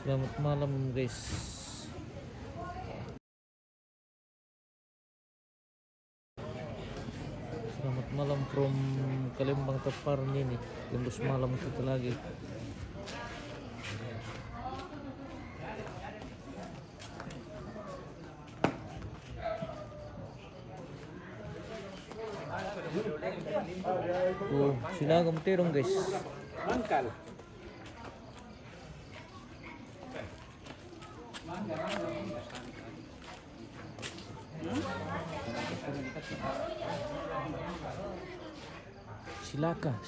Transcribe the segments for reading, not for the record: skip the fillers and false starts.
Selamat malam guys. Selamat malam from Kalimbang Taparni nih. Tembus malam kita lagi. Oh, sinagang terong guys. Mangkal.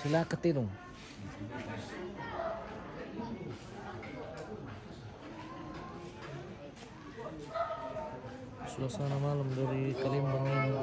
Silaka terong. Suasana malam dari Kalimbang ini.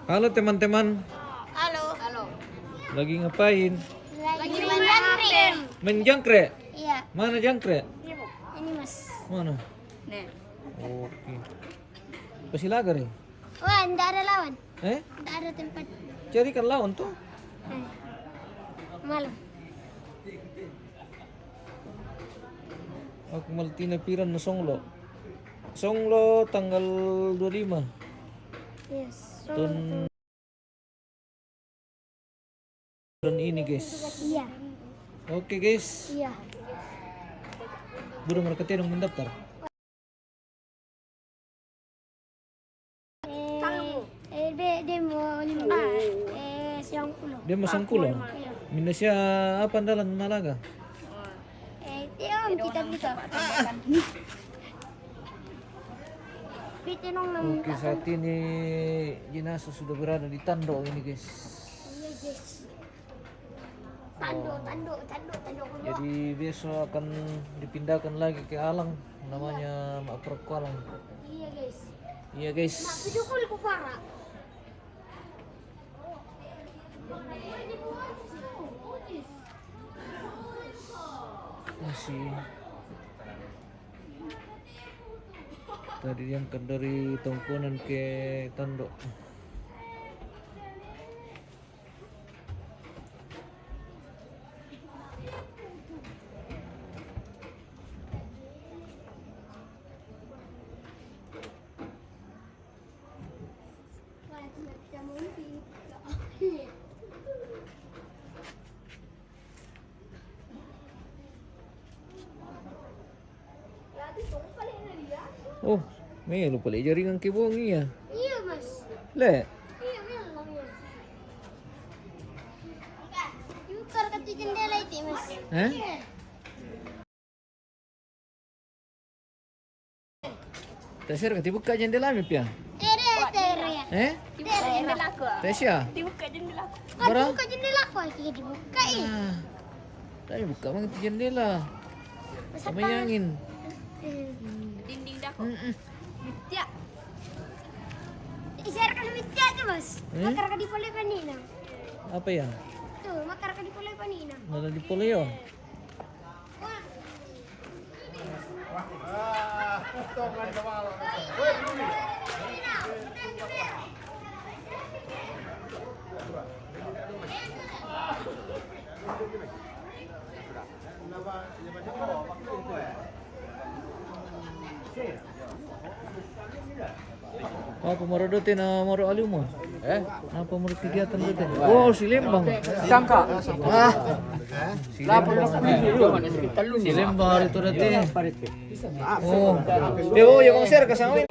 Halo teman-teman. Halo. Lagi ngapain? Lagi main jangkrik. Main jangkrik? Iya. Mana jangkrik? Ini mas. Mana? Nih. Oke. Pasilaga nih. Wah, enggak ada lawan. Enggak ada tempat. Carikan lawan tuh. Malam. Aku maltina piran na Songlo. Songlo tanggal 25. Yes. Tahun ini guys. Iya. Oke guys. Iya. Belum mereka tidak mendaftar. Demo 5. Siyangkulo. Dia masang kulo. Minasya apa andalan Malaga? Kita bisa. Oke, saat ini jenazah sudah berada di Tando ini guys. Iya guys. Tando. Jadi besok akan dipindahkan lagi ke Alang, namanya Maproko Alang. Iya guys. Iya guys. Nak video call ko para. Masih tadi diangkat dari Tongkonan ke Tando. Oh, may lupa pala jaringan kibong iya. Iya mas. Le. Iya memang ya. Yukar kati jendela itu mas. Tasir dibuka jendela mi pia. Tere ya. Dibuka jendela aku. Tasya. Dibuka jendela aku. Dibuka jendela aku lagi dibuka Tadi buka banget jendela. Sama angin. Dinding dah aku. Mitya. Isar ka mitya aja mas. Makar ka di pulay panina. Apa ya? Tuh, makar ka di pulay panina. Nada di Poleo. Apa marodotin na maro alimu? Apa maro kegiatan dotin? Oh, si Lembang. Sangka. Si Lembang. Si Lembang itu dati. Oh. Yo, yung sir kasama